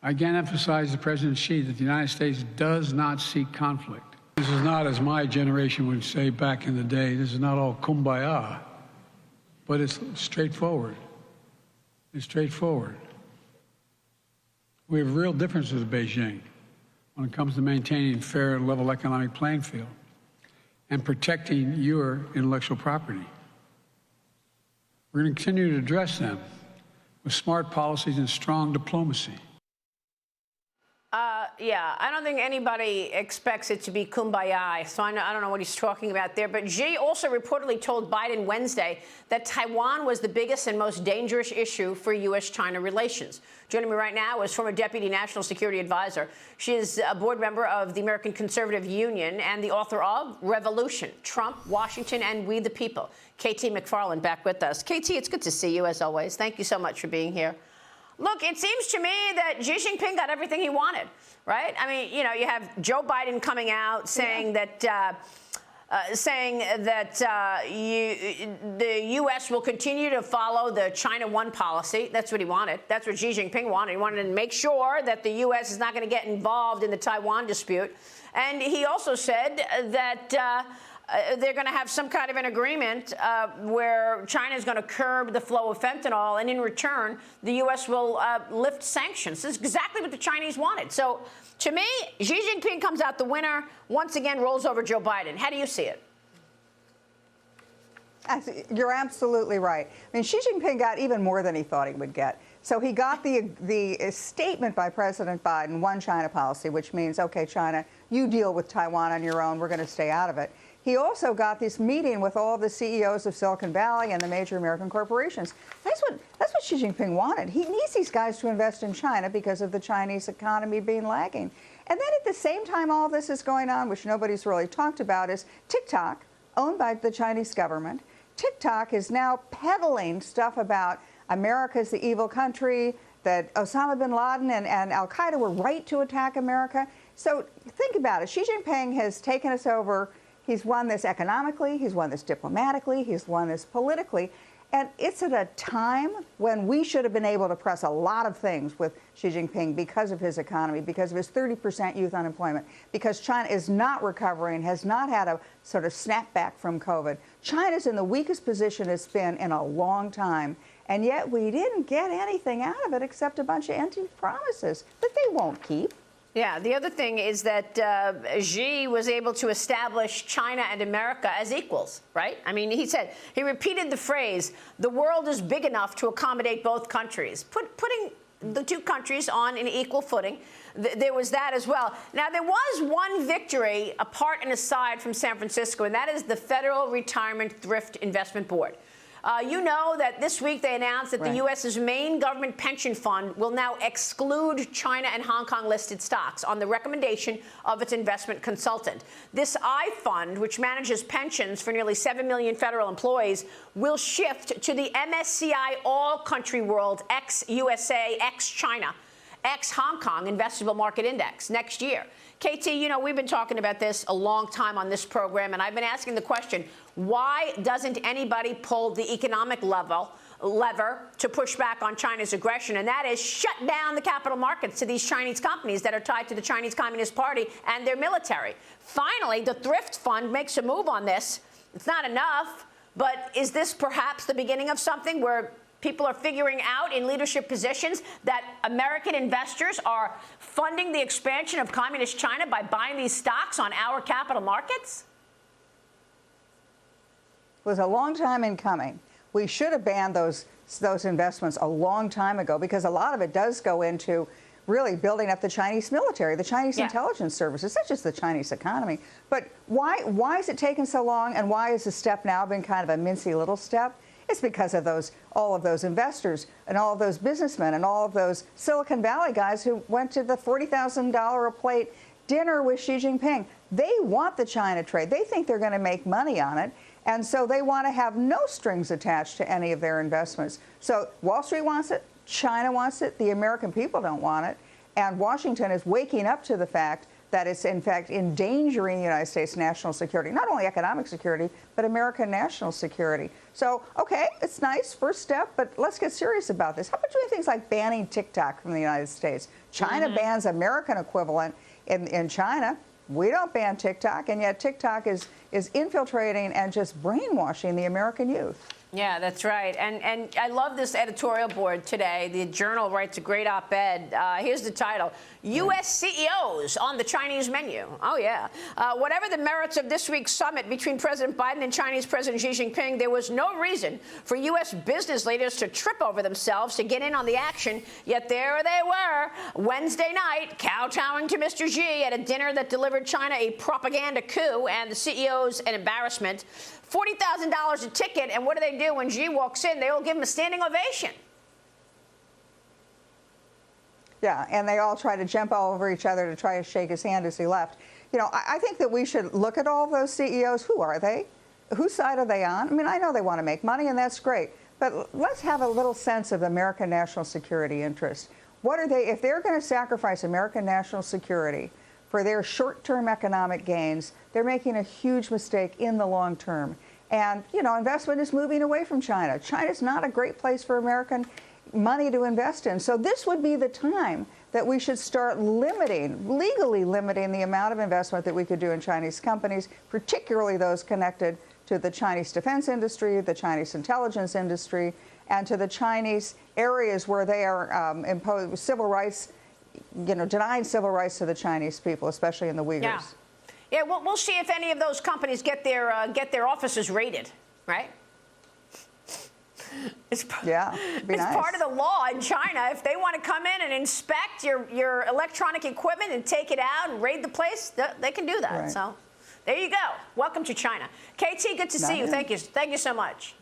I again emphasize to President Xi that the United States does not seek conflict. This is not, as my generation would say back in the day, this is not all kumbaya, but it's straightforward. It's straightforward. We have real differences with Beijing when it comes to maintaining a fair and level economic playing field and protecting your intellectual property. We're going to continue to address them with smart policies and strong diplomacy. Yeah, I don't think anybody expects it to be kumbaya, so I don't know what he's talking about there. But Xi also reportedly told Biden Wednesday that Taiwan was the biggest and most dangerous issue for U.S.-China relations. Joining me right now is former Deputy National Security Advisor. She is a board member of the American Conservative Union and the author of Revolution, Trump, Washington, and We the People. KT McFarland back with us. KT, it's good to see you, as always. Thank you so much for being here. Look, it seems to me that Xi Jinping got everything he wanted, right? I mean, you know, you have Joe Biden coming out saying that the U.S. will continue to follow the China One policy. That's what he wanted. That's what Xi Jinping wanted. He wanted to make sure that the U.S. is not going to get involved in the Taiwan dispute. And he also said that they're going to have some kind of an agreement where China is going to curb the flow of fentanyl, and in return, the U.S. will lift sanctions. This is exactly what the Chinese wanted. So, to me, Xi Jinping comes out the winner, once again rolls over Joe Biden. How do you see it? You're absolutely right. I mean, Xi Jinping got even more than he thought he would get. So he got the statement by President Biden, one China policy, which means, OK, China, you deal with Taiwan on your own. We're going to stay out of it. He also got this meeting with all of the CEOs of Silicon Valley and the major American corporations. That's what Xi Jinping wanted. He needs these guys to invest in China because of the Chinese economy being lagging. And then at the same time all this is going on, which nobody's really talked about, is TikTok, owned by the Chinese government. TikTok is now peddling stuff about America's the evil country, that Osama bin Laden and al-Qaeda were right to attack America. So think about it. Xi Jinping has taken us over. He's won this economically, he's won this diplomatically, he's won this politically. And it's at a time when we should have been able to press a lot of things with Xi Jinping because of his economy, because of his 30% youth unemployment, because China is not recovering, has not had a sort of snapback from COVID. China's in the weakest position it's been in a long time. And yet we didn't get anything out of it except a bunch of empty promises that they won't keep. Yeah, the other thing is that Xi was able to establish China and America as equals, right? I mean, he repeated the phrase, the world is big enough to accommodate both countries, putting the two countries on an equal footing. There was that as well. Now, there was one victory apart and aside from San Francisco, and that is the Federal Retirement Thrift Investment Board. You know that this week they announced that the U.S.'s main government pension fund will now exclude China and Hong Kong listed stocks on the recommendation of its investment consultant. This I-Fund, which manages pensions for nearly 7 million federal employees, will shift to the MSCI All-Country World ex-USA, ex-China, ex-Hong Kong Investable Market Index next year. KT, you know, we've been talking about this a long time on this program, and I've been asking the question, why doesn't anybody pull the economic lever to push back on China's aggression? And that is shut down the capital markets to these Chinese companies that are tied to the Chinese Communist Party and their military. Finally, the Thrift Fund makes a move on this. It's not enough, but is this perhaps the beginning of something where people are figuring out in leadership positions that American investors are funding the expansion of communist China by buying these stocks on our capital markets? It was a long time in coming. We should have banned those investments a long time ago, because a lot of it does go into really building up the Chinese military, the Chinese intelligence services, not just the Chinese economy. But why is it taking so long, and why has the step now been kind of a mincy little step? It's because of all of those investors and all of those businessmen and all of those Silicon Valley guys who went to the $40,000 a plate dinner with Xi Jinping. They want the China trade. They think they're going to make money on it. And so they want to have no strings attached to any of their investments. So Wall Street wants it. China wants it. The American people don't want it. And Washington is waking up to the fact that it's in fact endangering the United States national security, not only economic security, but American national security. So, okay, it's nice, first step, but let's get serious about this. How about doing things like banning TikTok from the United States? China bans American equivalent in China. We don't ban TikTok, and yet TikTok is infiltrating and just brainwashing the American youth. Yeah, that's right. And I love this editorial board today. The Journal writes a great op-ed. Here's the title: U.S. CEOs on the Chinese menu. Oh, yeah. Whatever the merits of this week's summit between President Biden and Chinese President Xi Jinping, there was no reason for U.S. business leaders to trip over themselves to get in on the action. Yet there they were, Wednesday night, kowtowing to Mr. Xi at a dinner that delivered China a propaganda coup and the CEOs an embarrassment. $40,000 a ticket, and what do? When Xi walks in, they all give him a standing ovation. Yeah, and they all try to jump all over each other to try to shake his hand as he left. You know, I think that we should look at all those CEOs. Who are they? Whose side are they on? I mean, I know they want to make money, and that's great. But let's have a little sense of American national security interest. What are they, if they're going to sacrifice American national security for their short-term economic gains, they're making a huge mistake in the long term. And, you know, investment is moving away from China. China's not a great place for American money to invest in. So this would be the time that we should start legally limiting the amount of investment that we could do in Chinese companies, particularly those connected to the Chinese defense industry, the Chinese intelligence industry, and to the Chinese areas where they are imposing civil rights, you know, denying civil rights to the Chinese people, especially in the Uyghurs. Yeah. Yeah, we'll see if any of those companies get their offices raided, right? It's nice. Part of the law in China. If they want to come in and inspect your electronic equipment and take it out and raid the place, they can do that. Right. So there you go. Welcome to China. KT, good to see you. Thank you so much.